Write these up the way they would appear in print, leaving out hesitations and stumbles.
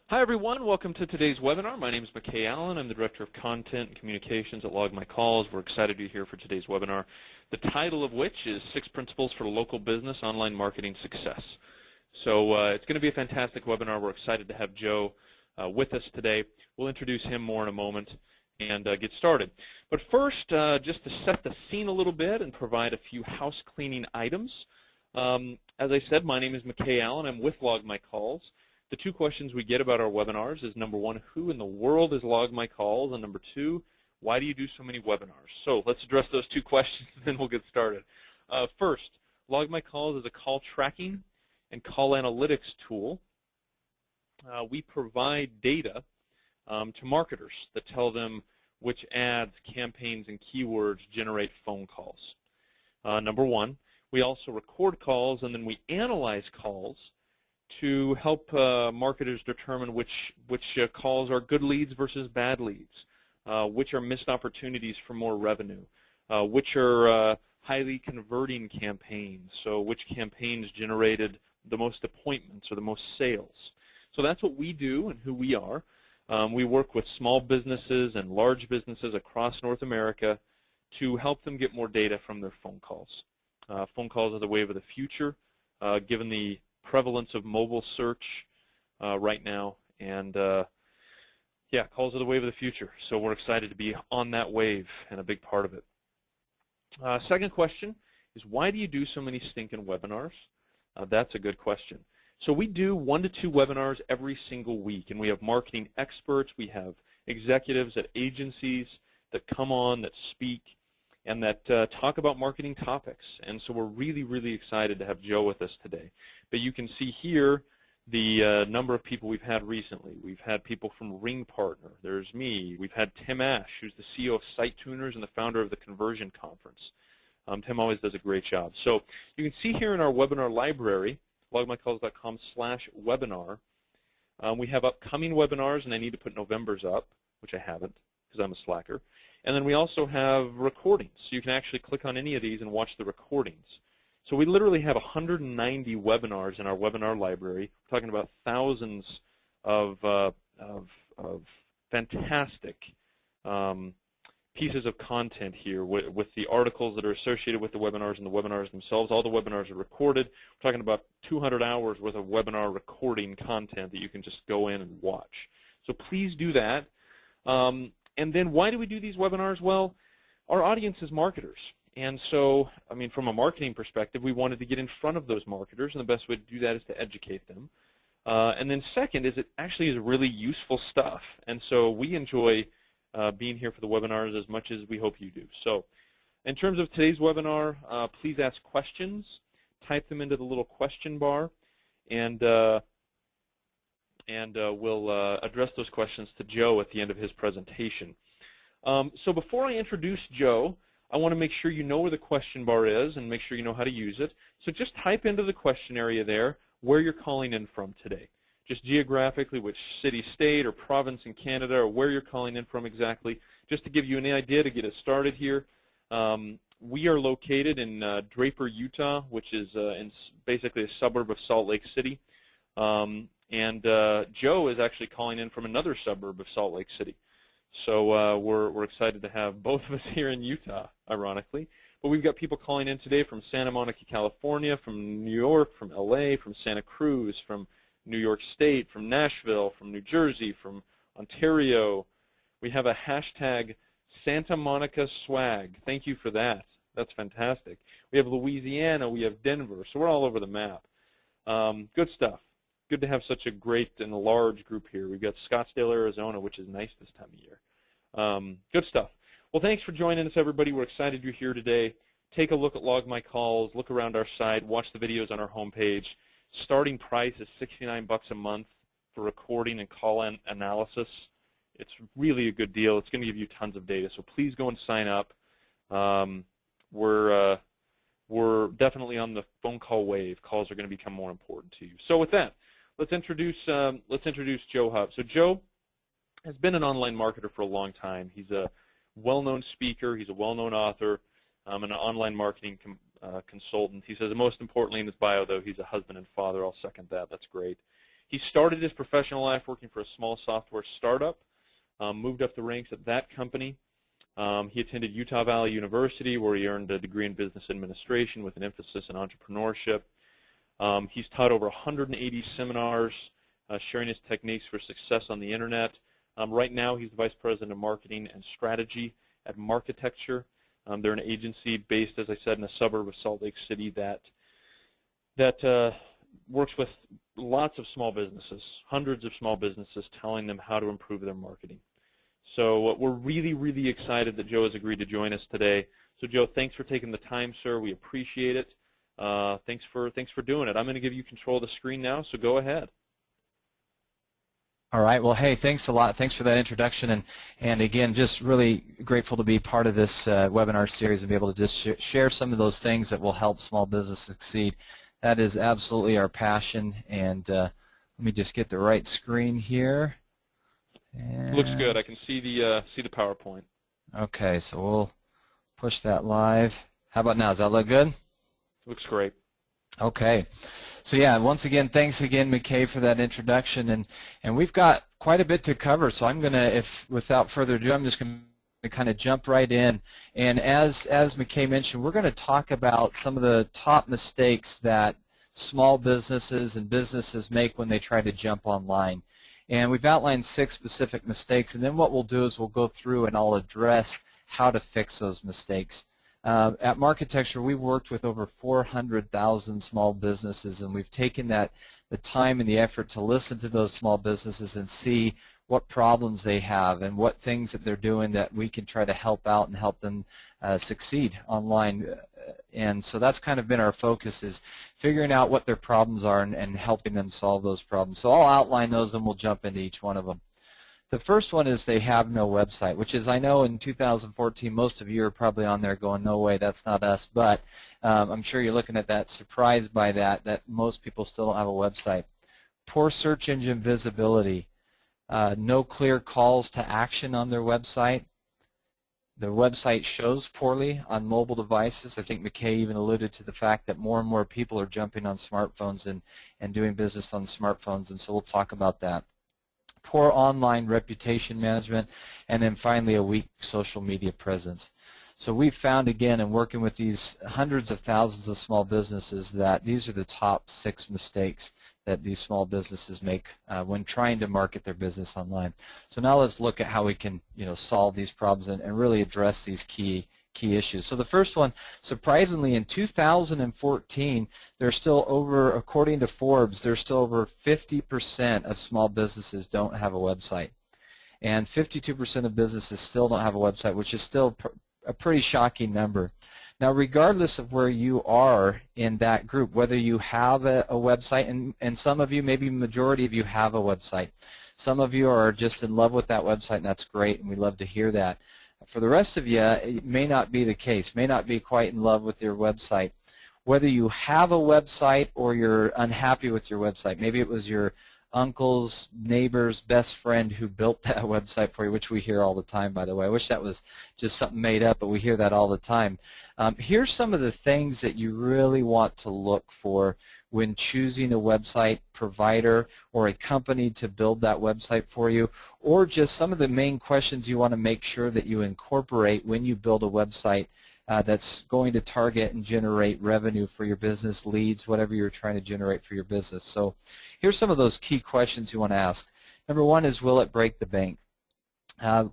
Hi everyone, welcome to today's webinar. My name is McKay Allen. I'm the Director of Content and Communications at Log My Calls. We're excited to be here for today's webinar, the title of which is 6 Principles for Local Business Online Marketing Success. So it's going to be a fantastic webinar. We're excited to have Joe with us today. We'll introduce him more in a moment and get started. But first, just to set the scene a little bit and provide a few house cleaning items. As I said, my name is McKay Allen. I'm with Log My Calls. The two questions we get about our webinars is, number one, who in the world is Log My Calls? And number two, why do you do so many webinars? So let's address those two questions, and then we'll get started. First, Log My Calls is a call tracking and call analytics tool. We provide data to marketers that tell them which ads, campaigns, and keywords generate phone calls. Number one, we also record calls, and then we analyze calls to help marketers determine which calls are good leads versus bad leads, which are missed opportunities for more revenue, which are highly converting campaigns, so which campaigns generated the most appointments or the most sales. So that's what we do and who we are. We work with small businesses and large businesses across North America to help them get more data from their phone calls. Phone calls are the wave of the future, given the prevalence of mobile search right now, and yeah, calls are the wave of the future. So we're excited to be on that wave and a big part of it. Second question is, why do you do so many stinking webinars? That's a good question. So we do 1 to 2 webinars every single week, and we have marketing experts, we have executives at agencies that come on, that speak, and that talk about marketing topics. And so we're really, really excited to have Joe with us today. But you can see here the number of people we've had recently. We've had people from Ring Partner. There's me. We've had Tim Ash, who's the CEO of Site Tuners and the founder of the Conversion Conference. Tim always does a great job. So you can see here in our webinar library, logmycalls.com/webinar, we have upcoming webinars, and I need to put November's up, which I haven't because I'm a slacker. And then we also have recordings. So you can actually click on any of these and watch the recordings. So we literally have 190 webinars in our webinar library. We're talking about thousands of fantastic pieces of content here with the articles that are associated with the webinars and the webinars themselves. All the webinars are recorded. We're talking about 200 hours worth of webinar recording content that you can just go in and watch. So please do that. And then why do we do these webinars? Well, our audience is marketers. And so, I mean, from a marketing perspective, we wanted to get in front of those marketers, and the best way to do that is to educate them. And then second is it actually is really useful stuff. And so we enjoy being here for the webinars as much as we hope you do. So in terms of today's webinar, please ask questions. Type them into the little question bar, and we'll address those questions to Joe at the end of his presentation. So before I introduce Joe, I want to make sure you know where the question bar is and make sure you know how to use it. So just type into the question area there where you're calling in from today. Just geographically, which city, state, or province in Canada, or where you're calling in from exactly, just to give you an idea to get us started here. We are located in Draper, Utah, which is basically a suburb of Salt Lake City. And Joe is actually calling in from another suburb of Salt Lake City. So we're excited to have both of us here in Utah, ironically. But we've got people calling in today from Santa Monica, California, from New York, from LA, from Santa Cruz, from New York State, from Nashville, from New Jersey, from Ontario. We have a hashtag Santa Monica swag. Thank you for that. That's fantastic. We have Louisiana. We have Denver. So we're all over the map. Good stuff. Good to have such a great and large group here. We've got Scottsdale, Arizona, which is nice this time of year. Good stuff. Well, thanks for joining us, everybody. We're excited you're here today. Take a look at Log My Calls. Look around our site. Watch the videos on our homepage. Starting price is $69 a month for recording and call analysis. It's really a good deal. It's going to give you tons of data. So please go and sign up. We're definitely on the phone call wave. Calls are going to become more important to you. So with that, let's introduce Joe Huff. So Joe has been an online marketer for a long time. He's a well-known speaker. He's a well-known author, and an online marketing consultant. He says, most importantly in his bio, though, he's a husband and father. I'll second that. That's great. He started his professional life working for a small software startup, moved up the ranks at that company. He attended Utah Valley University, where he earned a degree in business administration with an emphasis in entrepreneurship. He's taught over 180 seminars, sharing his techniques for success on the internet. Right now, he's the Vice President of Marketing and Strategy at Marketecture. They're an agency based, as I said, in a suburb of Salt Lake City that works with lots of small businesses, hundreds of small businesses, telling them how to improve their marketing. So we're really, really excited that Joe has agreed to join us today. So Joe, thanks for taking the time, sir. We appreciate it. Thanks for doing it. I'm going to give you control of the screen now, so go ahead. All right. Well, hey, thanks a lot. Thanks for that introduction, and again, just really grateful to be part of this webinar series and be able to just share some of those things that will help small business succeed. That is absolutely our passion. And let me just get the right screen here. And looks good. I can see the PowerPoint. Okay, so we'll push that live. How about now? Does that look good? Looks great. Okay. So yeah, once again, thanks again, McKay, for that introduction, and we've got quite a bit to cover. So I'm gonna, without further ado, I'm just gonna kind of jump right in. And as McKay mentioned, we're going to talk about some of the top mistakes that small businesses and businesses make when they try to jump online. And we've outlined 6 specific mistakes, and then what we'll do is we'll go through and I'll address how to fix those mistakes. At Marketecture, we've worked with over 400,000 small businesses, and we've taken the time and the effort to listen to those small businesses and see what problems they have and what things that they're doing that we can try to help out and help them succeed online. And so that's kind of been our focus, is figuring out what their problems are and helping them solve those problems. So I'll outline those and we'll jump into each one of them. The first one is they have no website, which is, I know in 2014 most of you are probably on there going, no way, that's not us, but I'm sure you're looking at that, surprised by that most people still don't have a website. Poor search engine visibility, no clear calls to action on their website. The website shows poorly on mobile devices. I think McKay even alluded to the fact that more and more people are jumping on smartphones and doing business on smartphones, and so we'll talk about that. Poor online reputation management, and then finally a weak social media presence. So we've found, again, in working with these hundreds of thousands of small businesses, that these are the top 6 mistakes that these small businesses make when trying to market their business online. So now let's look at how we can, solve these problems and really address these key issues. So the first one, surprisingly, in 2014, there's still over, according to Forbes, there's still over 50% of small businesses don't have a website. And 52% of businesses still don't have a website, which is still a pretty shocking number. Now, regardless of where you are in that group, whether you have a website, and some of you, maybe the majority of you have a website. Some of you are just in love with that website, and that's great, and we love to hear that. For the rest of you, it may not be the case, may not be quite in love with your website. Whether you have a website or you're unhappy with your website, maybe it was your uncle's neighbor's best friend who built that website for you, which we hear all the time, by the way. I wish that was just something made up, but we hear that all the time. Here's some of the things that you really want to look for when choosing a website provider or a company to build that website for you, or just some of the main questions you want to make sure that you incorporate when you build a website that's going to target and generate revenue for your business, leads, whatever you're trying to generate for your business. So here's some of those key questions you want to ask. Number one is, will it break the bank?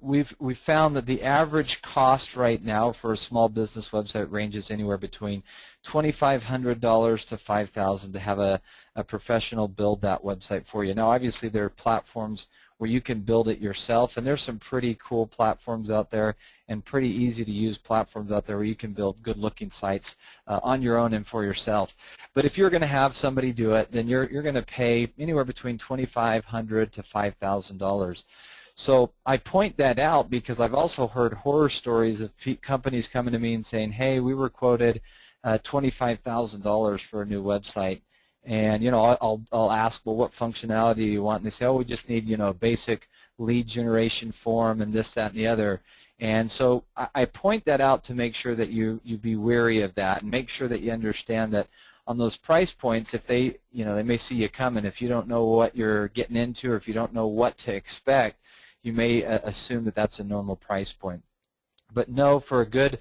We've found that the average cost right now for a small business website ranges anywhere between $2,500 to $5,000 to have a professional build that website for you. Now, obviously, there are platforms where you can build it yourself, and there's some pretty cool platforms out there and pretty easy to use platforms out there where you can build good looking sites on your own and for yourself. But if you're going to have somebody do it, then you're going to pay anywhere between $2,500 to $5,000. So I point that out because I've also heard horror stories of companies coming to me and saying, hey, we were quoted $25,000 for a new website. And, I'll ask, well, what functionality do you want? And they say, oh, we just need, a basic lead generation form and this, that, and the other. And so I point that out to make sure that you be wary of that and make sure that you understand that on those price points, if they, they may see you coming. If you don't know what you're getting into, or if you don't know what to expect, you may assume that that's a normal price point. But no, for a good,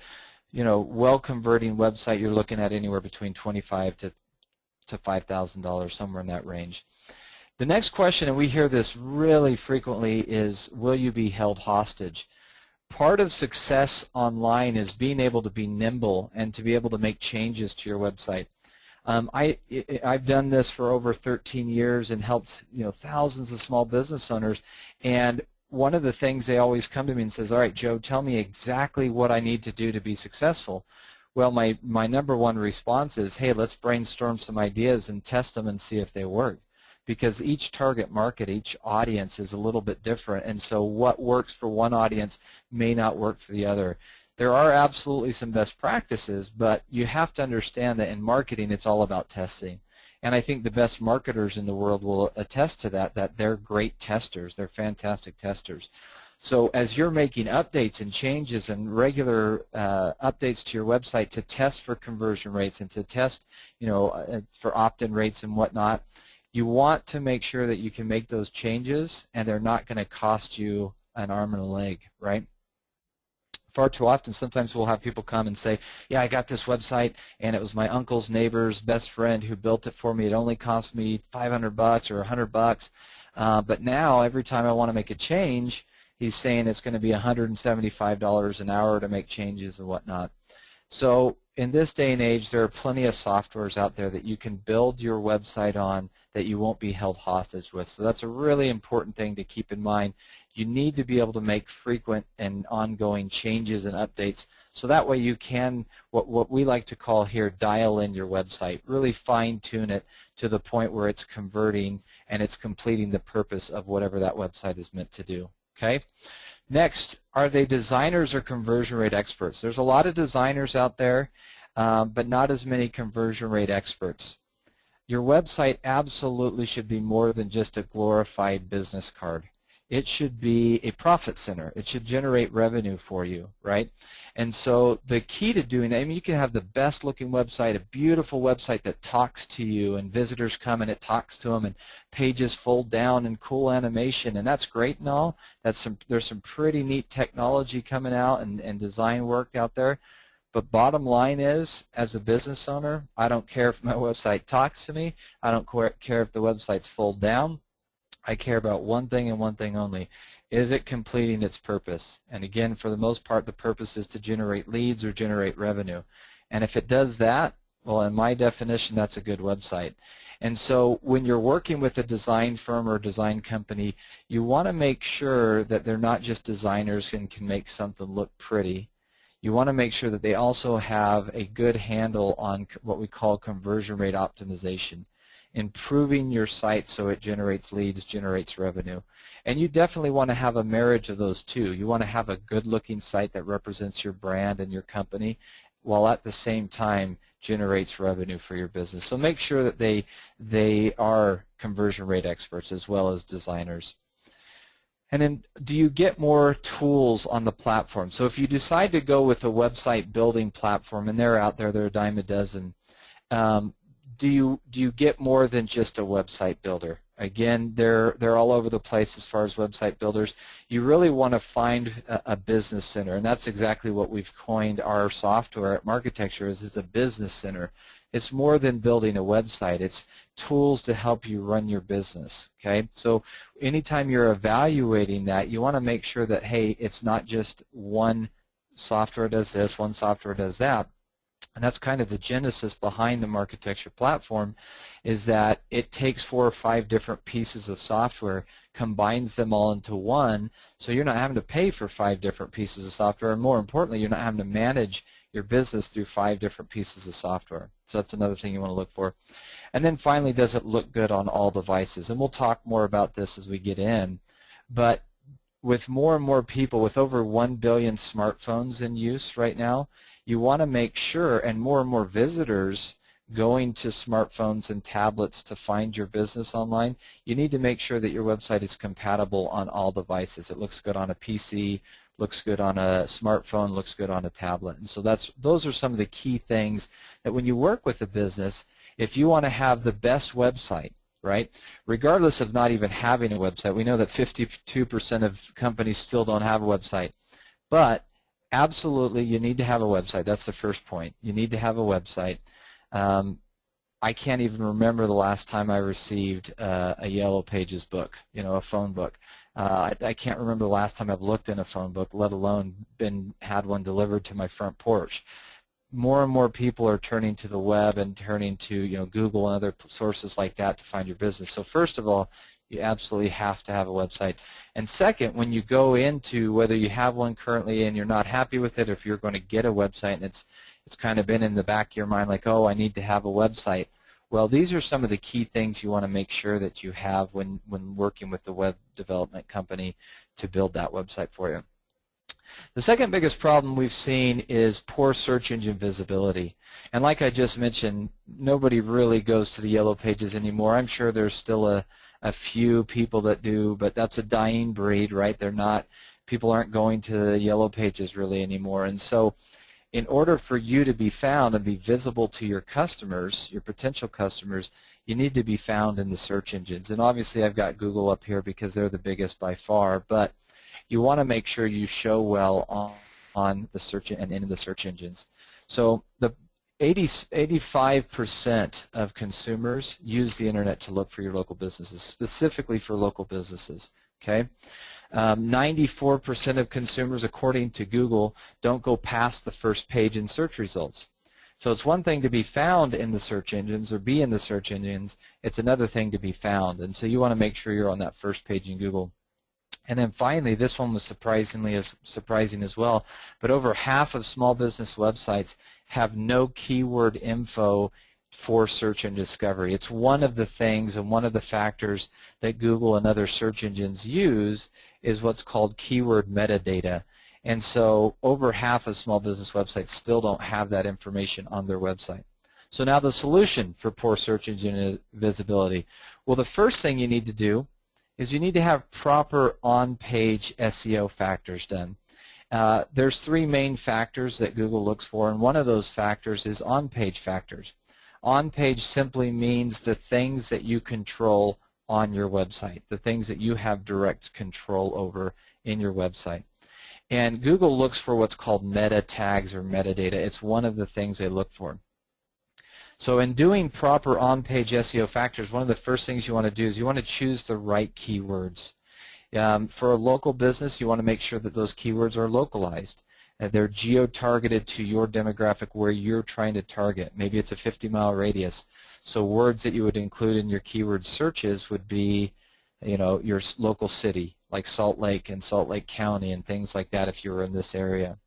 well-converting website, you're looking at anywhere between $25,000 to $5,000, somewhere in that range. The next question, and we hear this really frequently, is will you be held hostage? Part of success online is being able to be nimble and to be able to make changes to your website. I've done this for over 13 years and helped thousands of small business owners, and one of the things they always come to me and says, all right, Joe, tell me exactly what I need to do to be successful. Well, my number one response is, hey, let's brainstorm some ideas and test them and see if they work. Because each target market, each audience is a little bit different, and so what works for one audience may not work for the other. There are absolutely some best practices, but you have to understand that in marketing it's all about testing. And I think the best marketers in the world will attest to that they're great testers. They're fantastic testers. So as you're making updates and changes and regular updates to your website to test for conversion rates and to test, for opt-in rates and whatnot, you want to make sure that you can make those changes and they're not going to cost you an arm and a leg, right? Far too often, sometimes we'll have people come and say, yeah, I got this website and it was my uncle's neighbor's best friend who built it for me. It only cost me $500 or $100, but now every time I want to make a change, he's saying it's going to be $175 an hour to make changes and whatnot. So in this day and age, there are plenty of softwares out there that you can build your website on that you won't be held hostage with. So that's a really important thing to keep in mind. You need to be able to make frequent and ongoing changes and updates, so that way you can, what we like to call here, dial in your website, really fine-tune it to the point where it's converting and it's completing the purpose of whatever that website is meant to do. Okay? Next, are they designers or conversion rate experts? There's a lot of designers out there, but not as many conversion rate experts. Your website absolutely should be more than just a glorified business card. It should be a profit center. It should generate revenue for you, right? And so the key to doing that, I mean, you can have the best looking website, a beautiful website that talks to you, and visitors come and it talks to them, and pages fold down and cool animation, and that's great and all. There's some pretty neat technology coming out and design work out there. But bottom line is, as a business owner, I don't care if my website talks to me. I don't care if the website's fold down. I care about one thing and one thing only. Is it completing its purpose? And again, for the most part, the purpose is to generate leads or generate revenue. And if it does that, well, in my definition, that's a good website. And so when you're working with a design firm or design company, you want to make sure that they're not just designers and can make something look pretty. You want to make sure that they also have a good handle on what we call conversion rate optimization, improving your site so it generates leads, generates revenue. And you definitely want to have a marriage of those two. You want to have a good-looking site that represents your brand and your company, while at the same time generates revenue for your business. So make sure that they are conversion rate experts as well as designers. And then, do you get more tools on the platform? So if you decide to go with a website building platform, and they're out there, they're a dime a dozen, do you get more than just a website builder? Again, they're all over the place as far as website builders. You really want to find a business center, and that's exactly what we've coined our software at Marketecture is. It's a business center. It's more than building a website. It's tools to help you run your business. Okay, so anytime you're evaluating that, you want to make sure that, hey, it's not just one software does this, one software does that. And that's kind of the genesis behind the Marketecture platform, is that it takes 4 or 5 different pieces of software, combines them all into one, so you're not having to pay for 5 different pieces of software, and more importantly, you're not having to manage your business through 5 different pieces of software. So that's another thing you want to look for. And then finally, does it look good on all devices? And we'll talk more about this as we get in, but with more and more people, with over 1 billion smartphones in use right now, you want to make sure, and more visitors going to smartphones and tablets to find your business online, you need to make sure that your website is compatible on all devices. It looks good on a PC, looks good on a smartphone, looks good on a tablet. And so those are some of the key things that when you work with a business, if you want to have the best website, right, regardless of not even having a website, we know that 52% of companies still don't have a website, but absolutely you need to have a website. That's the first point. You need to have a website. I can't even remember the last time I received a Yellow Pages book, a phone book. I can't remember the last time I've looked in a phone book, let alone had one delivered to my front porch. More and more people are turning to the web and turning to Google and other sources like that to find your business. So first of all, you absolutely have to have a website. And second, when you go into whether you have one currently and you're not happy with it, or if you're going to get a website and it's kind of been in the back of your mind like, oh, I need to have a website. Well, these are some of the key things you want to make sure that you have when working with the web development company to build that website for you. The second biggest problem we've seen is poor search engine visibility. And like I just mentioned, nobody really goes to the Yellow Pages anymore. I'm sure there's still a few people that do, but that's a dying breed, right? People aren't going to the Yellow Pages really anymore. And so in order for you to be found and be visible to your customers, your potential customers, you need to be found in the search engines. And obviously I've got Google up here because they're the biggest by far, but you want to make sure you show well on the search and in the search engines. So the 85% of consumers use the internet to look for your local businesses, specifically for local businesses, okay? 94% of consumers, according to Google, don't go past the first page in search results. So it's one thing to be found in the search engines or be in the search engines. It's another thing to be found. And so you want to make sure you're on that first page in Google. And then finally, this one was surprising as well, but over half of small business websites have no keyword info for search and discovery. It's one of the things and one of the factors that Google and other search engines use is what's called keyword metadata. And so over half of small business websites still don't have that information on their website. So now the solution for poor search engine visibility. Well, the first thing you need to do is you need to have proper on-page SEO factors done. There's three main factors that Google looks for, and one of those factors is on-page factors. On-page simply means the things that you control on your website, the things that you have direct control over in your website. And Google looks for what's called meta tags or metadata. It's one of the things they look for. So in doing proper on-page SEO factors, one of the first things you want to do is you want to choose the right keywords. For a local business, you want to make sure that those keywords are localized. They're geo-targeted to your demographic where you're trying to target. Maybe it's a 50-mile radius. So words that you would include in your keyword searches would be, your local city, like Salt Lake and Salt Lake County and things like that if you were in this area.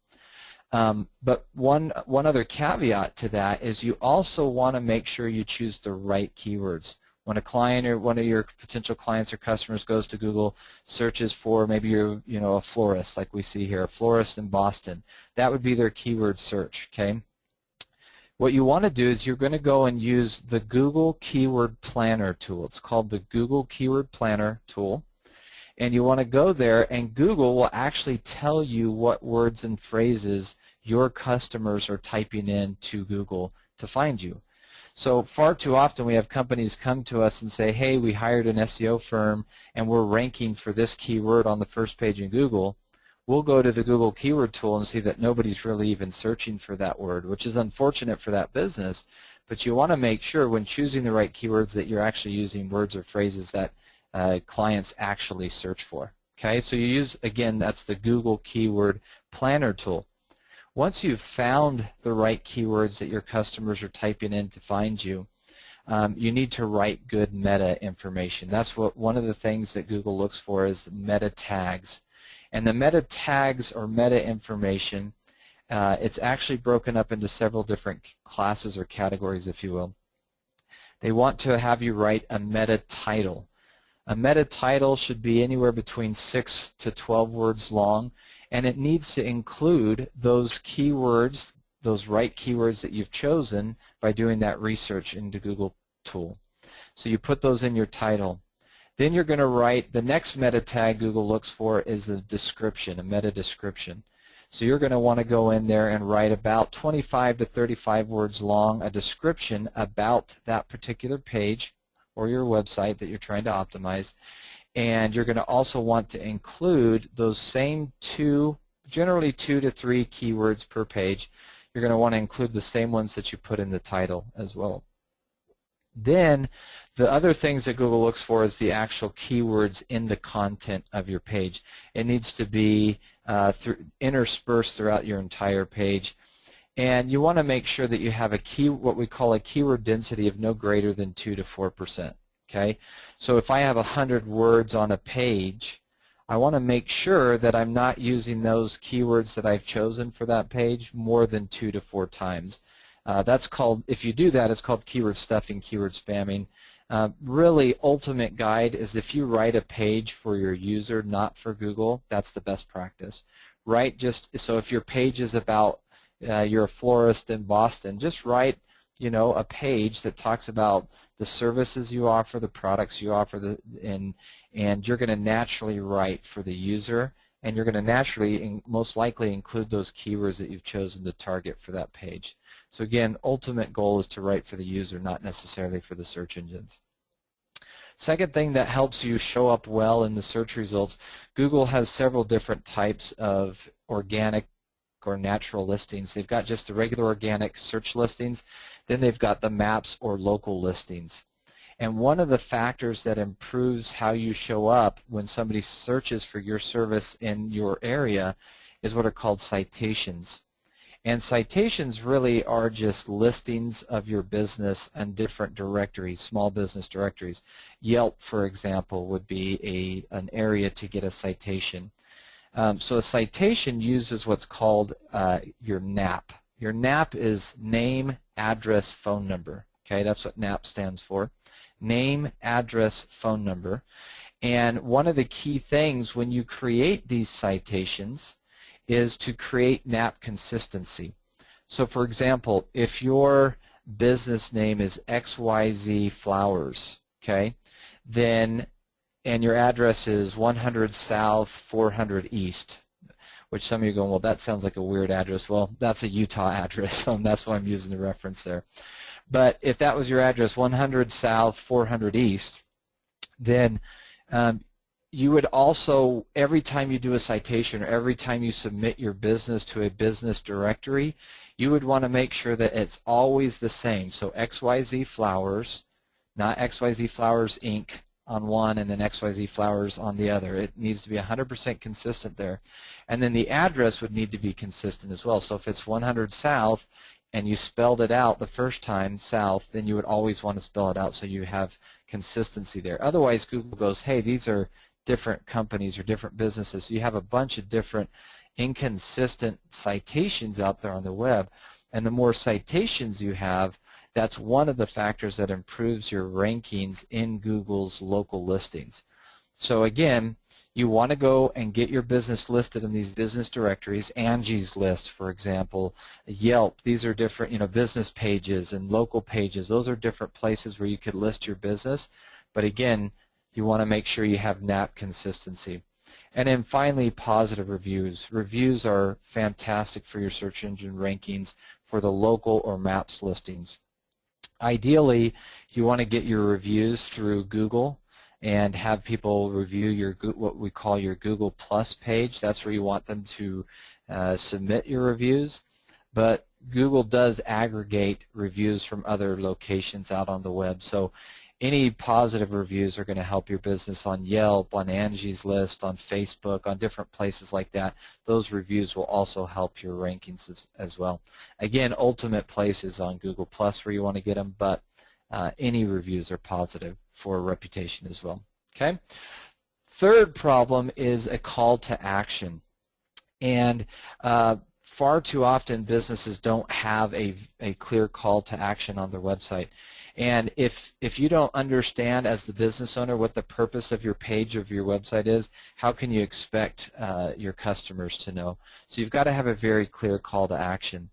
But one other caveat to that is you also want to make sure you choose the right keywords. When a client or one of your potential clients or customers goes to Google, searches for maybe you're a florist like we see here, a florist in Boston, that would be their keyword search, okay? What you want to do is you're going to go and use the Google Keyword Planner tool. It's called the Google Keyword Planner tool. And you want to go there and Google will actually tell you what words and phrases your customers are typing in to Google to find you. So far too often we have companies come to us and say, hey, we hired an SEO firm and we're ranking for this keyword on the first page in Google. We'll go to the Google Keyword tool and see that nobody's really even searching for that word, which is unfortunate for that business. But you want to make sure when choosing the right keywords that you're actually using words or phrases that clients actually search for. Okay, so you use, again, that's the Google Keyword Planner tool. Once you've found the right keywords that your customers are typing in to find you, you need to write good meta information. That's what one of the things that Google looks for is meta tags. And the meta tags or meta information, it's actually broken up into several different classes or categories, if you will. They want to have you write a meta title. A meta title should be anywhere between 6 to 12 words long, and it needs to include those keywords, those right keywords that you've chosen by doing that research in the Google tool. So you put those in your title. Then you're going to write, the next meta tag Google looks for is the description, a meta description. So you're going to want to go in there and write about 25 to 35 words long, a description about that particular page or your website that you're trying to optimize. And you're going to also want to include those same generally 2 to 3 keywords per page. You're going to want to include the same ones that you put in the title as well. Then the other things that Google looks for is the actual keywords in the content of your page. It needs to be interspersed throughout your entire page. And you want to make sure that you have what we call a keyword density of no greater than 2 to 4%. Okay? So if I have 100 words on a page, I want to make sure that I'm not using those keywords that I've chosen for that page more than 2 to 4 times. That's called, if you do that, it's called keyword stuffing, keyword spamming. Really, ultimate guide is if you write a page for your user, not for Google, that's the best practice. Write so if your page is about you're a florist in Boston, just write, a page that talks about the services you offer, the products you offer, and you're going to naturally write for the user, and you're going to naturally, most likely, include those keywords that you've chosen to target for that page. So again, ultimate goal is to write for the user, not necessarily for the search engines. Second thing that helps you show up well in the search results, Google has several different types of organic or natural listings. They've got just the regular organic search listings, then they've got the maps or local listings. And one of the factors that improves how you show up when somebody searches for your service in your area is what are called citations. And citations really are just listings of your business in different directories, small business directories. Yelp, for example, would be an area to get a citation. So a citation uses what's called your NAP. Your NAP is name, address, phone number. Okay, that's what NAP stands for. Name, address, phone number. And one of the key things when you create these citations is to create NAP consistency. So for example, if your business name is XYZ Flowers, okay, then, and your address is 100 South, 400 East, which some of you are going, well, that sounds like a weird address. Well, that's a Utah address, so that's why I'm using the reference there. But if that was your address, 100 South, 400 East, then you would also, every time you do a citation or every time you submit your business to a business directory, you would want to make sure that it's always the same. So XYZ Flowers, not XYZ Flowers Inc. on one and then XYZ Flowers on the other. It needs to be 100% consistent there. And then the address would need to be consistent as well. So if it's 100 South and you spelled it out the first time, South, then you would always want to spell it out so you have consistency there. Otherwise, Google goes, hey, these are different companies or different businesses. So you have a bunch of different inconsistent citations out there on the web. And the more citations you have, that's one of the factors that improves your rankings in Google's local listings. So again, you want to go and get your business listed in these business directories. Angie's List, for example, Yelp. These are different, business pages and local pages. Those are different places where you could list your business. But again, you want to make sure you have NAP consistency. And then finally, positive reviews. Reviews are fantastic for your search engine rankings for the local or maps listings. Ideally, you want to get your reviews through Google and have people review your what we call your Google Plus page. That's where you want them to submit your reviews. But Google does aggregate reviews from other locations out on the web. So any positive reviews are going to help your business on Yelp, on Angie's List, on Facebook, on different places like that. Those reviews will also help your rankings as well. Again, ultimate place is on Google Plus where you want to get them, but any reviews are positive for reputation as well. Okay. Third problem is a call to action. And far too often businesses don't have a clear call to action on their website. And if you don't understand as the business owner what the purpose of your page of your website is, how can you expect your customers to know? So you've got to have a very clear call to action.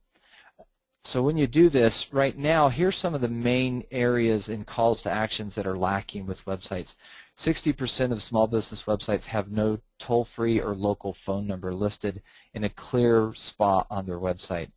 So when you do this, right now, here's some of the main areas in calls to actions that are lacking with websites. 60% of small business websites have no toll-free or local phone number listed in a clear spot on their website.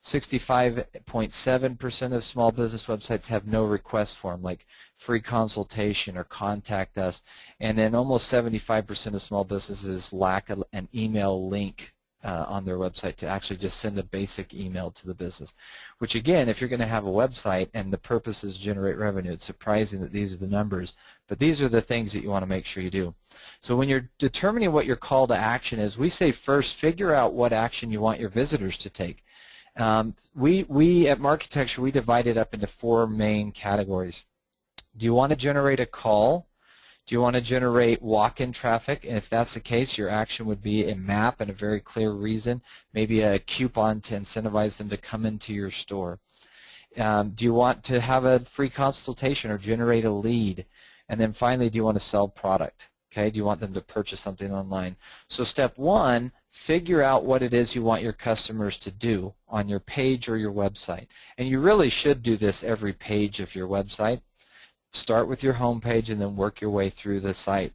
65.7% of small business websites have no request form, like free consultation or contact us, and then almost 75% of small businesses lack an email link on their website to actually just send a basic email to the business, which again, if you're going to have a website and the purpose is to generate revenue, it's surprising that these are the numbers, but these are the things that you want to make sure you do. So when you're determining what your call to action is, we say first figure out what action you want your visitors to take. We at Marketecture, we divide it up into 4 main categories. Do you want to generate a call? Do you want to generate walk-in traffic? And if that's the case, your action would be a map and a very clear reason, maybe a coupon to incentivize them to come into your store. Do you want to have a free consultation or generate a lead? And then finally, do you want to sell product? Okay, do you want them to purchase something online? So step 1, figure out what it is you want your customers to do on your page or your website. And you really should do this every page of your website. Start with your home page and then work your way through the site.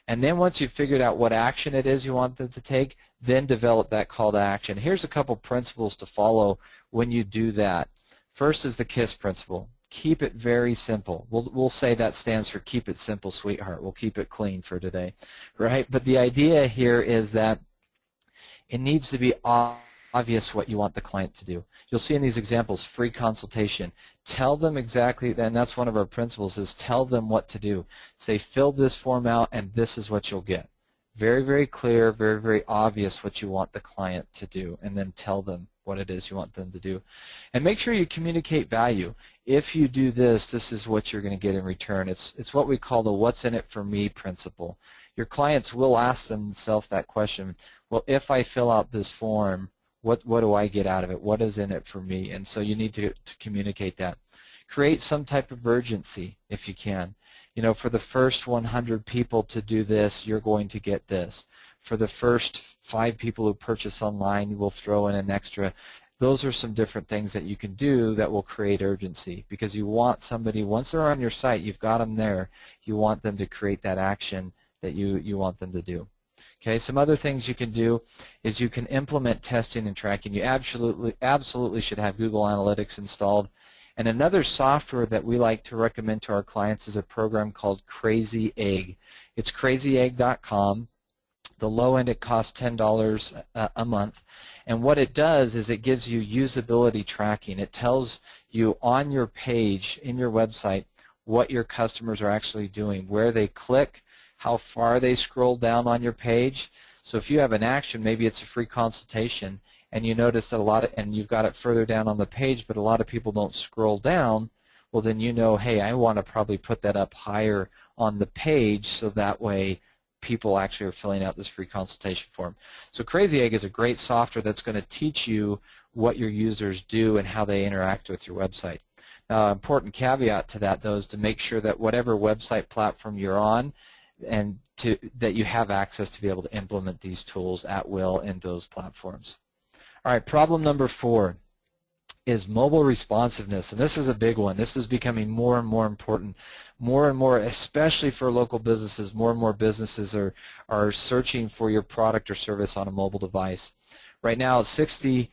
And then once you've figured out what action it is you want them to take, then develop that call to action. Here's a couple principles to follow when you do that. First is the KISS principle. Keep it very simple. We'll say that stands for keep it simple, sweetheart. We'll keep it clean for today, right? But the idea here is that it needs to be obvious what you want the client to do. You'll see in these examples, free consultation. Tell them exactly, and that's one of our principles, is tell them what to do. Say, fill this form out and this is what you'll get. Very, very clear, very, very obvious what you want the client to do, and then tell them what it is you want them to do. And make sure you communicate value. If you do this, this is what you're going to get in return. It's what we call the what's in it for me principle. Your clients will ask themselves that question, well, if I fill out this form, what do I get out of it? What is in it for me? And so you need to communicate that. Create some type of urgency if you can. You know, for the first 100 people to do this, you're going to get this. For the first 5 people who purchase online, you will throw in an extra. Those are some different things that you can do that will create urgency, because you want somebody, once they're on your site, you've got them there, you want them to create that action that you want them to do. Okay, some other things you can do is you can implement testing and tracking. You absolutely should have Google Analytics installed. And another software that we like to recommend to our clients is a program called Crazy Egg. It's crazyegg.com. The low end, it costs $10 a month. And what it does is it gives you usability tracking. It tells you on your page, in your website, what your customers are actually doing, where they click, how far they scroll down on your page. So if you have an action, maybe it's a free consultation, and you notice that and you've got it further down on the page, but a lot of people don't scroll down, well then you know, hey, I want to probably put that up higher on the page so that way people actually are filling out this free consultation form. So Crazy Egg is a great software that's going to teach you what your users do and how they interact with your website. Now, important caveat to that, though, is to make sure that whatever website platform you're on, and that you have access to be able to implement these tools at will in those platforms. All right, problem number 4 is mobile responsiveness, and this is a big one. This is becoming more and more important, more and more, especially for local businesses. More and more businesses are searching for your product or service on a mobile device. Right now, 60%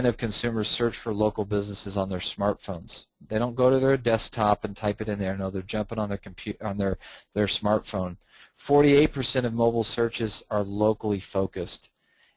of consumers search for local businesses on their smartphones. They don't go to their desktop and type it in there. No, they're jumping on their computer, on their smartphone. 48% of mobile searches are locally focused.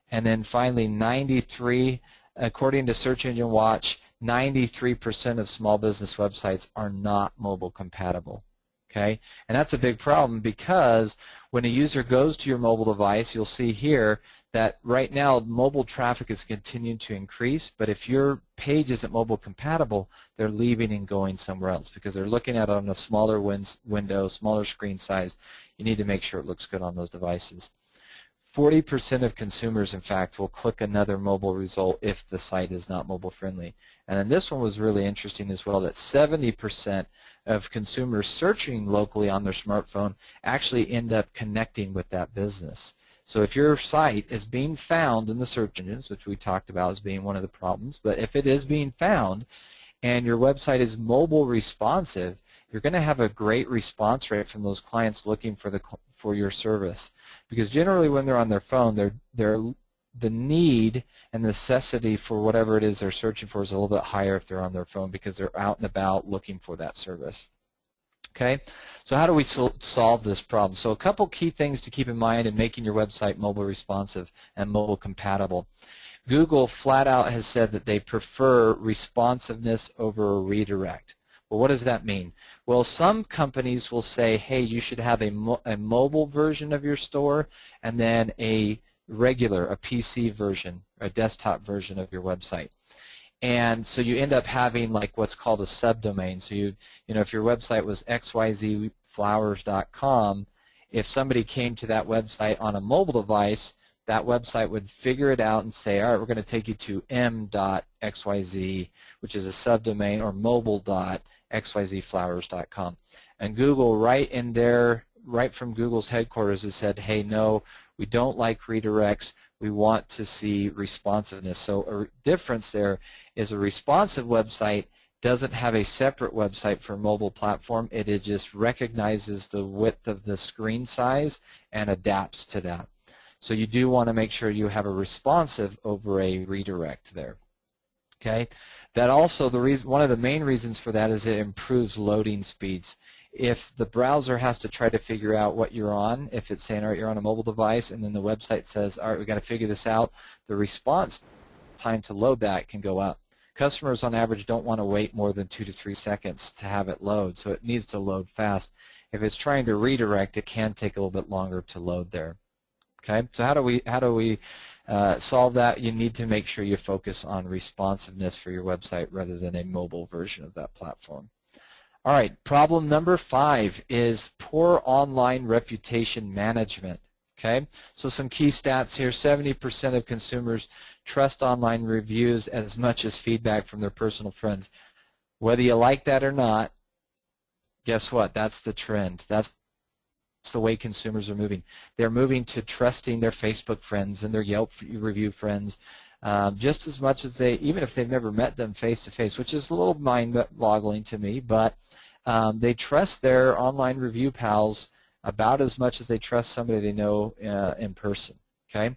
And then finally, 93, according to Search Engine Watch, 93% of small business websites are not mobile compatible. Okay? And that's a big problem, because when a user goes to your mobile device, you'll see here that right now mobile traffic is continuing to increase, but if your page isn't mobile compatible, they're leaving and going somewhere else because they're looking at it on a smaller window, smaller screen size. You need to make sure it looks good on those devices. 40% of consumers, in fact, will click another mobile result if the site is not mobile friendly. And then this one was really interesting as well, that 70% of consumers searching locally on their smartphone actually end up connecting with that business. So if your site is being found in the search engines, which we talked about as being one of the problems, but if it is being found and your website is mobile responsive, you're going to have a great response rate from those clients looking for your service. Because generally when they're on their phone, the need and necessity for whatever it is they're searching for is a little bit higher if they're on their phone because they're out and about looking for that service. Okay, so how do we solve this problem? So a couple key things to keep in mind in making your website mobile responsive and mobile compatible. Google flat out has said that they prefer responsiveness over a redirect. Well, what does that mean? Well, some companies will say, hey, you should have a mobile version of your store and then a PC version, a desktop version of your website. And so you end up having like what's called a subdomain. So if your website was xyzflowers.com, if somebody came to that website on a mobile device, that website would figure it out and say, all right, we're going to take you to m.xyz, which is a subdomain, or mobile.xyzflowers.com. And Google, right from Google's headquarters, has said, hey, no, we don't like redirects. We want to see responsiveness. So a difference there is a responsive website doesn't have a separate website for mobile platform. It just recognizes the width of the screen size and adapts to that. So you do want to make sure you have a responsive over a redirect there. Okay, that also one of the main reasons for that is it improves loading speeds. If the browser has to try to figure out what you're on, if it's saying, all right, you're on a mobile device, and then the website says, all right, we've got to figure this out, the response time to load that can go up. Customers on average don't want to wait more than 2 to 3 seconds to have it load, so it needs to load fast. If it's trying to redirect, it can take a little bit longer to load there. Okay, so how do we solve that? You need to make sure you focus on responsiveness for your website rather than a mobile version of that platform. All right, problem number 5 is poor online reputation management. Okay, so some key stats here. 70% of consumers trust online reviews as much as feedback from their personal friends. Whether you like that or not, guess what? That's the trend. That's the way consumers are moving. They're moving to trusting their Facebook friends and their Yelp review friends just as much as even if they've never met them face-to-face, which is a little mind-boggling to me, but they trust their online review pals about as much as they trust somebody they know in person. Okay,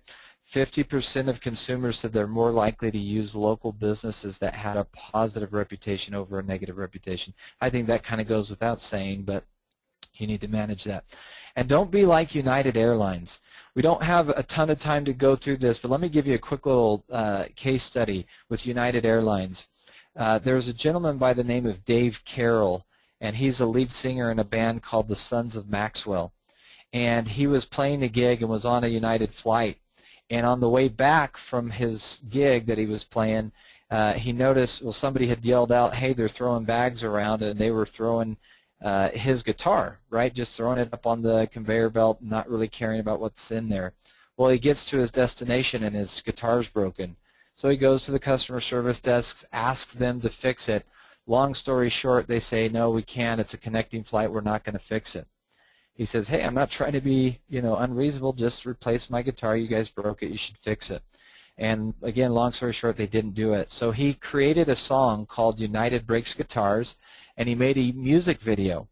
50% of consumers said they're more likely to use local businesses that had a positive reputation over a negative reputation. I think that kind of goes without saying, but you need to manage that. And don't be like United Airlines. We don't have a ton of time to go through this, but let me give you a quick little case study with United Airlines. There's a gentleman by the name of Dave Carroll, and he's a lead singer in a band called the Sons of Maxwell. And he was playing a gig and was on a United flight. And on the way back from his gig that he was playing, he noticed, well, somebody had yelled out, hey, they're throwing bags around, and they were throwing his guitar, right? Just throwing it up on the conveyor belt, not really caring about what's in there. Well, he gets to his destination and his guitar's broken. So he goes to the customer service desk, asks them to fix it. Long story short, they say, no, we can't. It's a connecting flight. We're not going to fix it. He says, hey, I'm not trying to be, unreasonable. Just replace my guitar. You guys broke it. You should fix it. And again, long story short, they didn't do it. So he created a song called United Breaks Guitars, and he made a music video.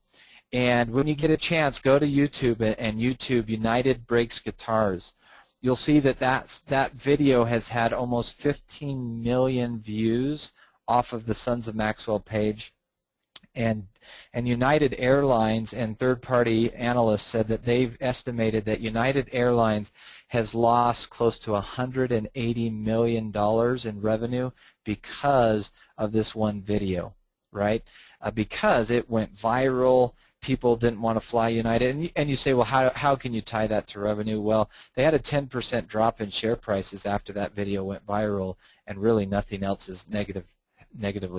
And when you get a chance, go to YouTube and YouTube United Breaks Guitars. You'll see that that video has had almost 15 million views off of the Sons of Maxwell page. And United Airlines and third-party analysts said that they've estimated that United Airlines has lost close to $180 million in revenue because of this one video, right? Because it went viral. People didn't want to fly United. And you say, well, how can you tie that to revenue? Well, they had a 10% drop in share prices after that video went viral, and really nothing else is negatively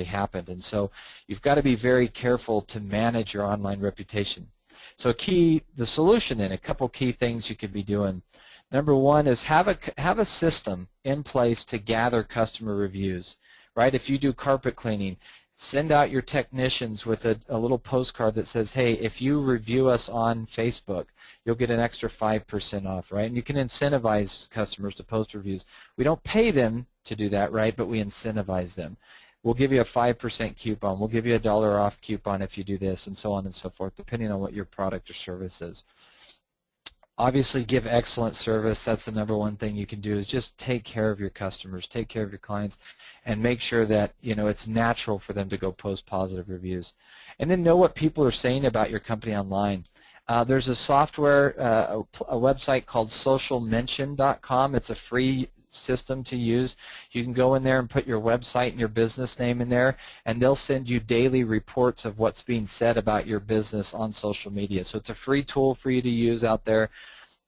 happened. And so you've got to be very careful to manage your online reputation. So the solution then, a couple key things you could be doing. Number one is have a system in place to gather customer reviews, right? If you do carpet cleaning, send out your technicians with a little postcard that says, hey, if you review us on Facebook, you'll get an extra 5% off, right? And you can incentivize customers to post reviews. We don't pay them to do that, right, but we incentivize them. we'll give you a 5% coupon, we'll give you a $1 off coupon if you do this, and so on and so forth, depending on what your product or service is. Obviously, give excellent service. That's the number one thing you can do, is just take care of your customers, take care of your clients, and make sure that it's natural for them to go post positive reviews. And then know what people are saying about your company online. There's a software, a website called socialmention.com. It's a free system to use. You can go in there and put your website and your business name in there, and they'll send you daily reports of what's being said about your business on social media. So it's a free tool for you to use out there.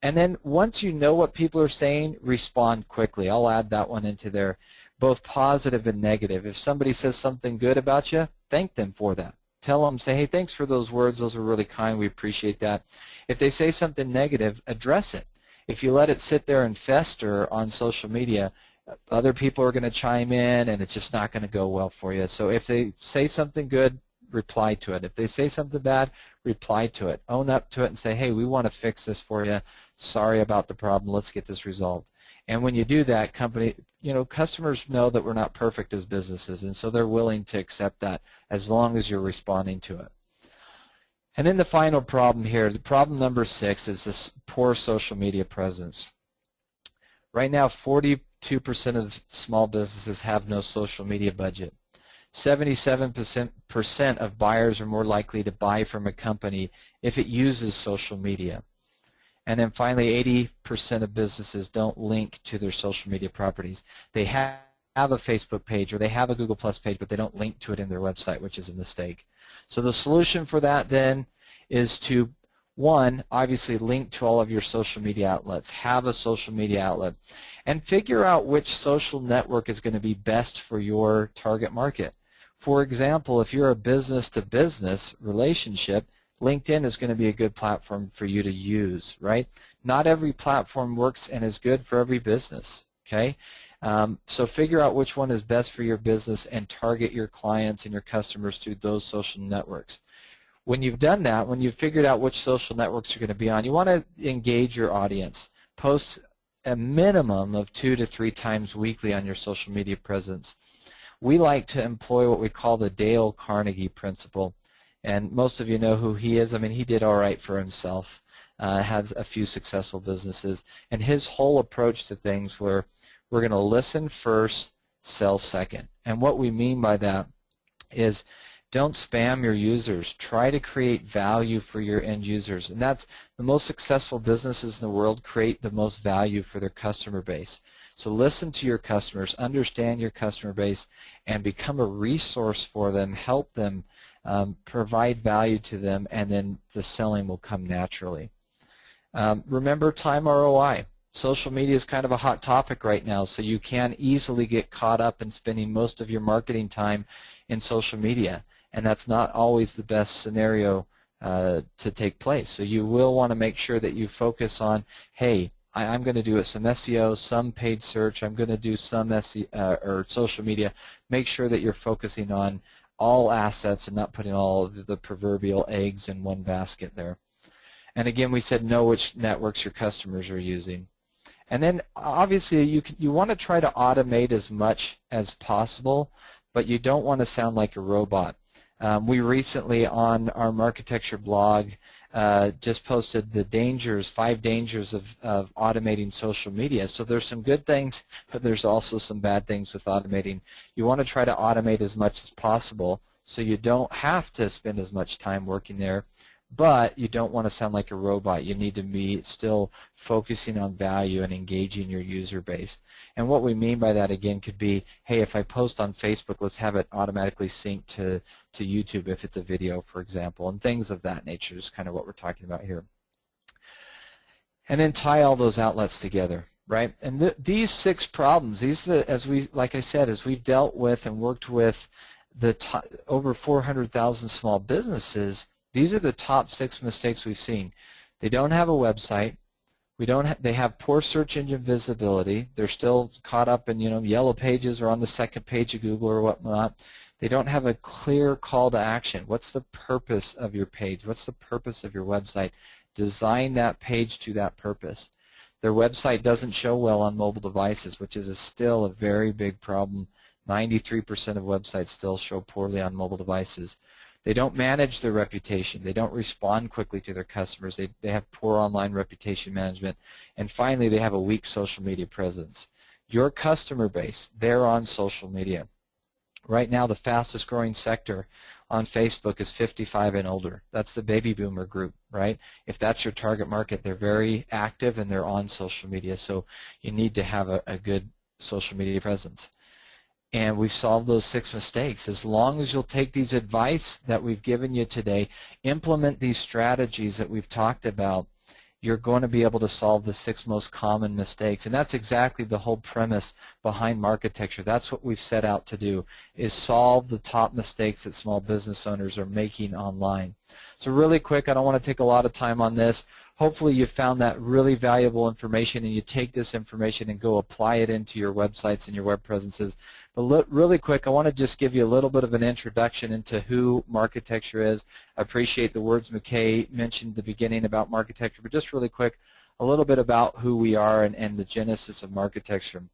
And then once you know what people are saying, respond quickly. I'll add that one into there, both positive and negative. If somebody says something good about you, thank them for that. Tell them, say, hey, thanks for those words. Those are really kind. We appreciate that. If they say something negative, address it. If you let it sit there and fester on social media, other people are going to chime in, and it's just not going to go well for you. So if they say something good, reply to it. If they say something bad, reply to it. Own up to it and say, hey, we want to fix this for you. Sorry about the problem. Let's get this resolved. And when you do that, customers know that we're not perfect as businesses, and so they're willing to accept that as long as you're responding to it. And then the final problem here, the problem number 6, is this poor social media presence. Right now, 42% of small businesses have no social media budget. 77% of buyers are more likely to buy from a company if it uses social media. And then finally, 80% of businesses don't link to their social media properties. They have a Facebook page or they have a Google Plus page, but they don't link to it in their website, which is a mistake. So the solution for that then is to, one, obviously link to all of your social media outlets. Have a social media outlet. And figure out which social network is going to be best for your target market. For example, if you're a business-to-business relationship, LinkedIn is going to be a good platform for you to use, right? Not every platform works and is good for every business, okay? So figure out which one is best for your business and target your clients and your customers through those social networks. When you've done that, when you've figured out which social networks you're going to be on, you want to engage your audience. Post a minimum of 2 to 3 times weekly on your social media presence. We like to employ what we call the Dale Carnegie principle. And most of you know who he is. I mean, he did all right for himself, has a few successful businesses. And his whole approach to things were, we're going to listen first, sell second. And what we mean by that is don't spam your users. Try to create value for your end users. And that's the most successful businesses in the world create the most value for their customer base. So listen to your customers, understand your customer base, and become a resource for them, help them, provide value to them, and then the selling will come naturally. Remember time ROI. Social media is kind of a hot topic right now, so you can easily get caught up in spending most of your marketing time in social media, and that's not always the best scenario to take place. So you will want to make sure that you focus on, hey, I'm going to do some SEO, some paid search, I'm going to do some SEO, or social media. Make sure that you're focusing on all assets and not putting all of the proverbial eggs in one basket there. And again, we said know which networks your customers are using. And then obviously you want to try to automate as much as possible, but you don't want to sound like a robot. We recently on our Marketecture blog just posted the 5 dangers of automating social media. So there's some good things, but there's also some bad things with automating. You want to try to automate as much as possible so you don't have to spend as much time working there, but you don't want to sound like a robot. You need to be still focusing on value and engaging your user base. And what we mean by that, again, could be, hey, if I post on Facebook, let's have it automatically sync to YouTube if it's a video, for example, and things of that nature is kind of what we're talking about here. And then tie all those outlets together, right? And these 6 problems, like I said, as we've dealt with and worked with over 400,000 small businesses, these are the top 6 mistakes we've seen. They don't have a website. They have poor search engine visibility. They're still caught up in yellow pages or on the second page of Google or whatnot. They don't have a clear call to action. What's the purpose of your page? What's the purpose of your website? Design that page to that purpose. Their website doesn't show well on mobile devices, which is still a very big problem 93% of websites still show poorly on mobile devices. They don't manage their reputation. They don't respond quickly to their customers. They have poor online reputation management. And finally, they have a weak social media presence. Your customer base, they're on social media. Right now, the fastest growing sector on Facebook is 55 and older. That's the baby boomer group, right? If that's your target market, they're very active and they're on social media. So you need to have a good social media presence. And we've solved those 6 mistakes. As long as you'll take these advice that we've given you today, implement these strategies that we've talked about, you're going to be able to solve the 6 most common mistakes. And that's exactly the whole premise behind Marketecture. That's what we've set out to do, is solve the top mistakes that small business owners are making online. So really quick, I don't want to take a lot of time on this. Hopefully you found that really valuable information and you take this information and go apply it into your websites and your web presences. But really quick, I want to just give you a little bit of an introduction into who Marketecture is. I appreciate the words McKay mentioned at the beginning about Marketecture, but just really quick, a little bit about who we are and the genesis of Marketecture.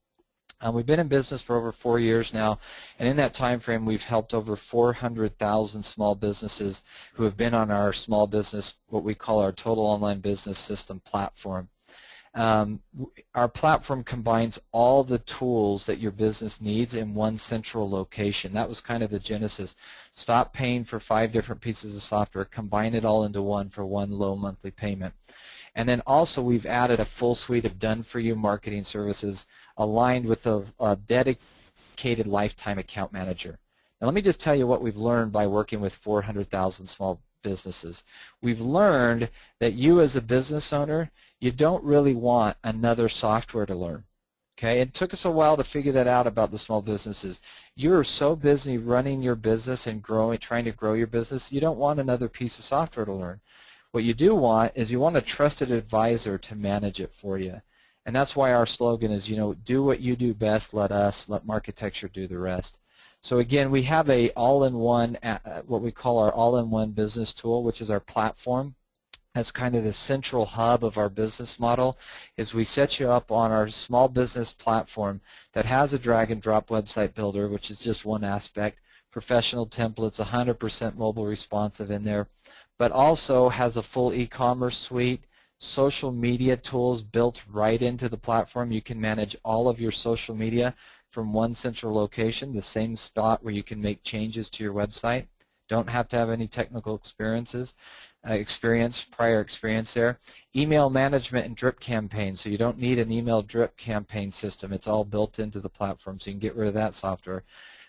We've been in business for over 4 years now, and in that time frame we've helped over 400,000 small businesses who have been on our small business, what we call our total online business system platform. Our platform combines all the tools that your business needs in one central location. That was kind of the genesis. Stop paying for 5 different pieces of software, combine it all into one for one low monthly payment. And then also we've added a full suite of done-for-you marketing services aligned with a dedicated lifetime account manager. Now let me just tell you what we've learned by working with 400,000 small businesses. We've learned that you as a business owner, you don't really want another software to learn. Okay, it took us a while to figure that out about the small businesses. You're so busy running your business and growing, trying to grow your business, you don't want another piece of software to learn. What you do want is you want a trusted advisor to manage it for you. And that's why our slogan is, do what you do best, let Marketecture do the rest. So again, we have a all-in-one, what we call our all-in-one business tool, which is our platform. That's kind of the central hub of our business model, is we set you up on our small business platform that has a drag-and-drop website builder, which is just one aspect, professional templates, 100% mobile responsive in there, but also has a full e-commerce suite, social media tools built right into the platform. You can manage all of your social media from one central location, the same spot where you can make changes to your website. Don't have to have any technical prior experience there. Email management and drip campaigns, so you don't need an email drip campaign system. It's all built into the platform, so you can get rid of that software.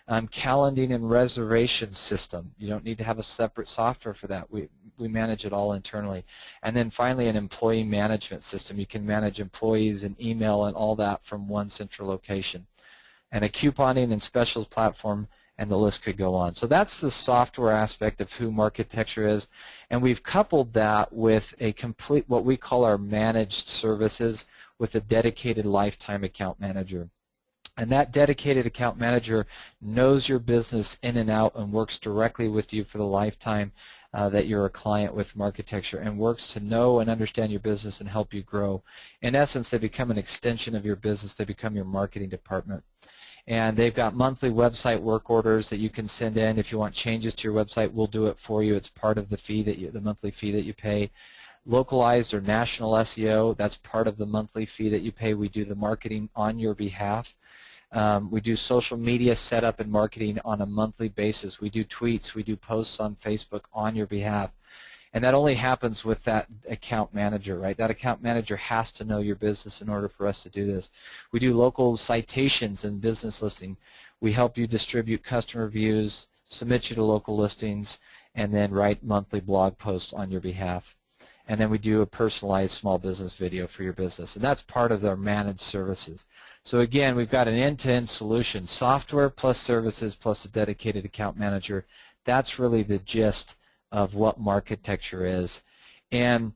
Calendaring and reservation system. You don't need to have a separate software for that. We manage it all internally. And then finally, an employee management system. You can manage employees and email and all that from one central location. And a couponing and specials platform, and the list could go on. So that's the software aspect of who Marketecture is. And we've coupled that with a complete, what we call our managed services, with a dedicated lifetime account manager. And that dedicated account manager knows your business in and out and works directly with you for the lifetime that you're a client with Marketecture, and works to know and understand your business and help you grow. In essence, they become an extension of your business. They become your marketing department. And they've got monthly website work orders that you can send in. If you want changes to your website, we'll do it for you. It's part of the fee that the monthly fee that you pay. Localized or national SEO, that's part of the monthly fee that you pay. We do the marketing on your behalf. We do social media setup and marketing on a monthly basis. We do tweets, we do posts on Facebook on your behalf. And that only happens with that account manager, right? That account manager has to know your business in order for us to do this. We do local citations and business listing. We help you distribute customer reviews, submit you to local listings, and then write monthly blog posts on your behalf. And then we do a personalized small business video for your business. And that's part of our managed services. So again, we've got an end-to-end solution, software plus services plus a dedicated account manager. That's really the gist of what Marketecture is. And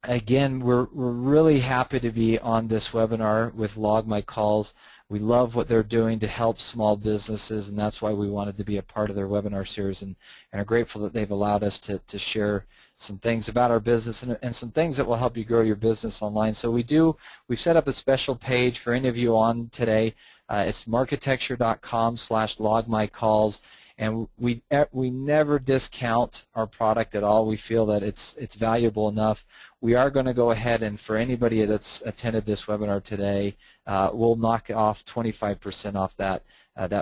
again, we're really happy to be on this webinar with Log My Calls. We love what they're doing to help small businesses, and that's why we wanted to be a part of their webinar series, and are grateful that they've allowed us to share some things about our business and some things that will help you grow your business online. So we've set up a special page for any of you on today. It's marketecture.com/logmycalls, and we never discount our product at all. We feel that it's valuable enough. We are going to go ahead and for anybody that's attended this webinar today, we'll knock off 25% off that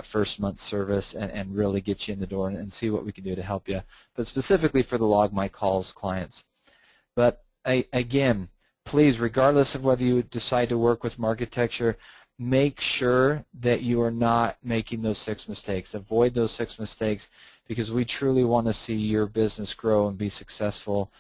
first month service and really get you in the door and see what we can do to help you, but specifically for the Log My Calls clients. But again, please, regardless of whether you decide to work with Marketecture, make sure that you are not making those 6 mistakes. Avoid those 6 mistakes, because we truly want to see your business grow and be successful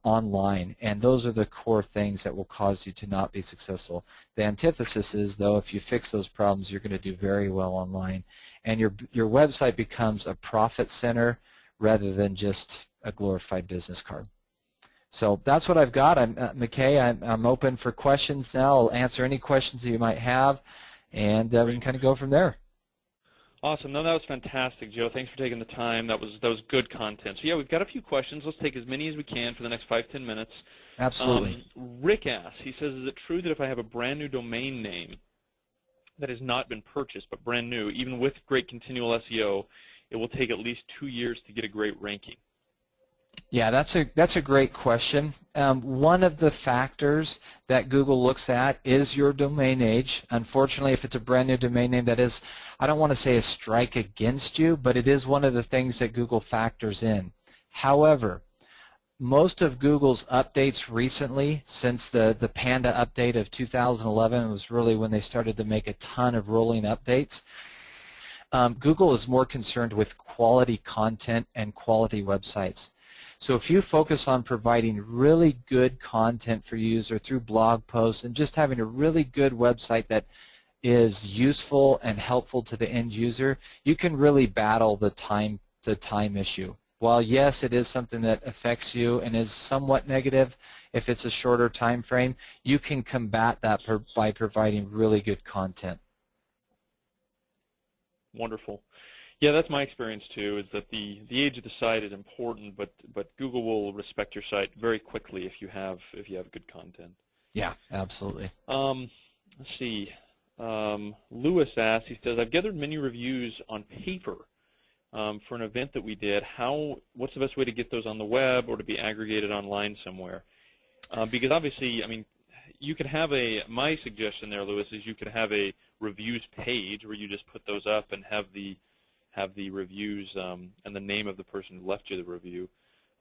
online, and those are the core things that will cause you to not be successful. The antithesis is, though, if you fix those problems, you're going to do very well online, and your website becomes a profit center rather than just a glorified business card. So that's what I've got. McKay, I'm open for questions now. I'll answer any questions that you might have, and we can kind of go from there. Awesome. No, that was fantastic, Joe. Thanks for taking the time. That was good content. So yeah, we've got a few questions. Let's take as many as we can for the next 5-10 minutes. Absolutely. Rick asks, he says, is it true that if I have a brand new domain name that has not been purchased but brand new, even with great continual SEO, it will take at least 2 years to get a great ranking? Yeah, that's a great question. One of the factors that Google looks at is your domain age. Unfortunately, if it's a brand new domain name, that is, I don't want to say a strike against you, but it is one of the things that Google factors in. However, most of Google's updates recently, since the Panda update of 2011 was really when they started to make a ton of rolling updates, Google is more concerned with quality content and quality websites. So if you focus on providing really good content for user through blog posts and just having a really good website that is useful and helpful to the end user, you can really battle the time issue. While yes, it is something that affects you and is somewhat negative if it's a shorter time frame, you can combat that by providing really good content. Wonderful. Yeah, that's my experience too, is that the age of the site is important, but Google will respect your site very quickly if you have good content. Yeah, absolutely. Let's see. Lewis asks, he says, I've gathered many reviews on paper for an event that we did. What's the best way to get those on the web or to be aggregated online somewhere? Because obviously, I mean, you could have my suggestion there, Lewis, is you could have a reviews page where you just put those up and have the reviews and the name of the person who left you the review.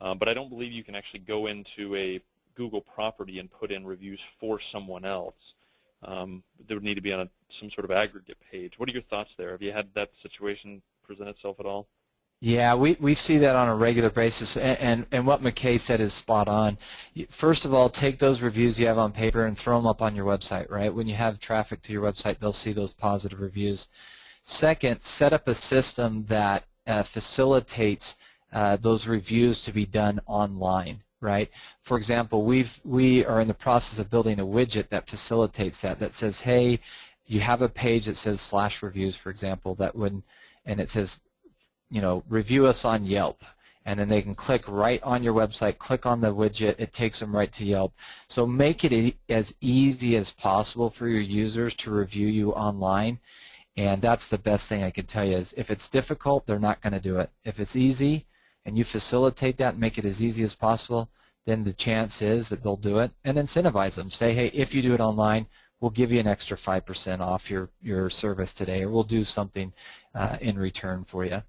But I don't believe you can actually go into a Google property and put in reviews for someone else. There would need to be on some sort of aggregate page. What are your thoughts there? Have you had that situation present itself at all? Yeah, we see that on a regular basis, and what McKay said is spot on. First of all, take those reviews you have on paper and throw them up on your website, right? When you have traffic to your website, they'll see those positive reviews. Second, set up a system that facilitates those reviews to be done online, right? For example, we are in the process of building a widget that facilitates that says, hey, you have a page that says /reviews, for example, and it says, you know, review us on Yelp. And then they can click right on your website, click on the widget, it takes them right to Yelp. So make it as easy as possible for your users to review you online. And that's the best thing I can tell you is if it's difficult, they're not going to do it. If it's easy and you facilitate that and make it as easy as possible, then the chance is that they'll do it, and incentivize them. Say, hey, if you do it online, we'll give you an extra 5% off your service today, or we'll do something in return for you.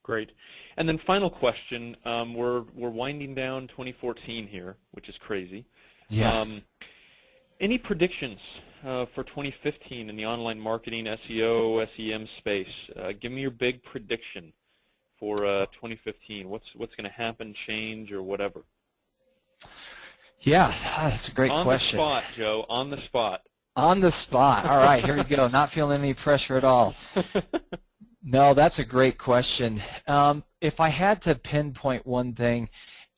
Great. And then final question, we're winding down 2014 here, which is crazy. Yeah. Any predictions for 2015 in the online marketing, SEO, SEM space? Give me your big prediction for 2015. What's going to happen, change, or whatever? Yeah, that's a great question. On the spot, Joe, on the spot. On the spot. All right, here we go. Not feeling any pressure at all. No, that's a great question. If I had to pinpoint one thing,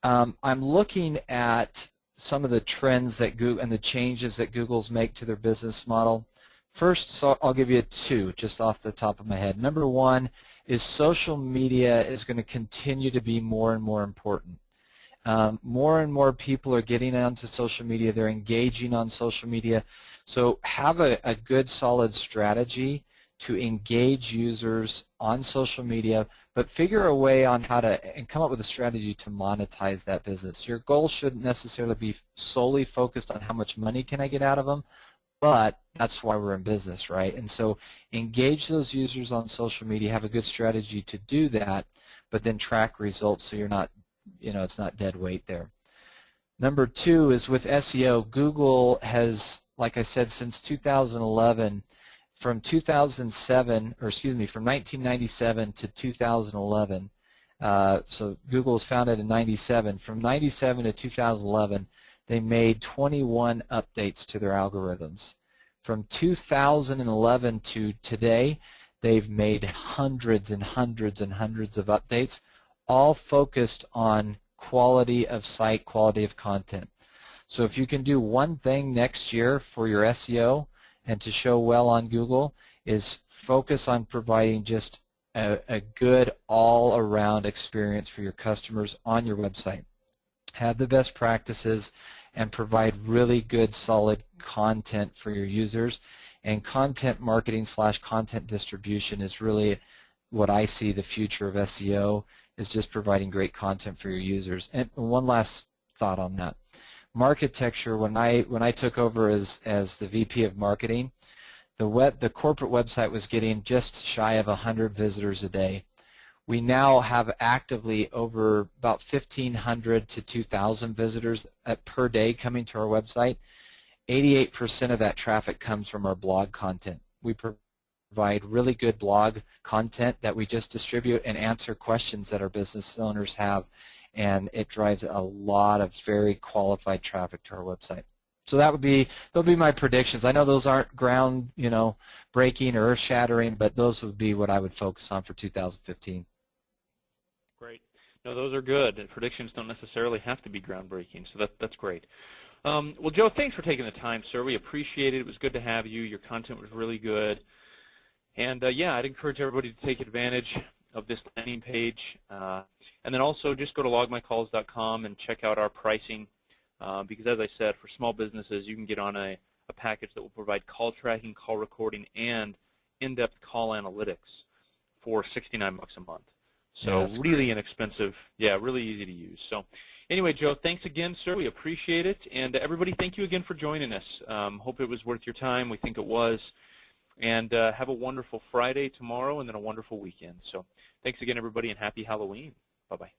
I'm looking at some of the trends that Google and the changes that Google's make to their business model. First, so I'll give you two just off the top of my head. Number one is social media is going to continue to be more and more important. More and more people are getting onto social media. They're engaging on social media. So have a good, solid strategy to engage users on social media, but figure a way on how to, and come up with a strategy to monetize that business. Your goal shouldn't necessarily be solely focused on how much money can I get out of them, but that's why we're in business, right? And so engage those users on social media, have a good strategy to do that, but then track results so you're not, it's not dead weight there. Number two is with SEO. Google has, like I said, since 2011, from 2007, or excuse me, from 1997 to 2011, so Google was founded in 97. From 97 to 2011, they made 21 updates to their algorithms. From 2011 to today, they've made hundreds and hundreds and hundreds of updates, all focused on quality of site, quality of content. So if you can do one thing next year for your SEO and to show well on Google, is focus on providing just a good all-around experience for your customers on your website. Have the best practices and provide really good, solid content for your users. And content marketing / content distribution is really what I see the future of SEO, is just providing great content for your users. And one last thought on that. Marketecture, when I took over as the VP of marketing, the corporate website was getting just shy of 100 visitors a day. We now have actively over about 1,500 to 2,000 visitors per day coming to our website. 88% of that traffic comes from our blog content. We provide really good blog content that we just distribute and answer questions that our business owners have, and it drives a lot of very qualified traffic to our website. So they'll be my predictions. I know those aren't ground, breaking or earth-shattering, but those would be what I would focus on for 2015. Great. No, those are good, and predictions don't necessarily have to be groundbreaking, so that's great. Well, Joe, thanks for taking the time, sir. We appreciate it. It was good to have you. Your content was really good. And, yeah, I'd encourage everybody to take advantage of this landing page. And then also just go to logmycalls.com and check out our pricing, because, as I said, for small businesses, you can get on a package that will provide call tracking, call recording, and in-depth call analytics for $69 a month. So yeah, really great. Inexpensive, yeah, really easy to use. So anyway, Joe, thanks again, sir. We appreciate it. And everybody, thank you again for joining us. Hope it was worth your time. We think it was. And have a wonderful Friday tomorrow and then a wonderful weekend. So thanks again, everybody, and happy Halloween. Bye-bye.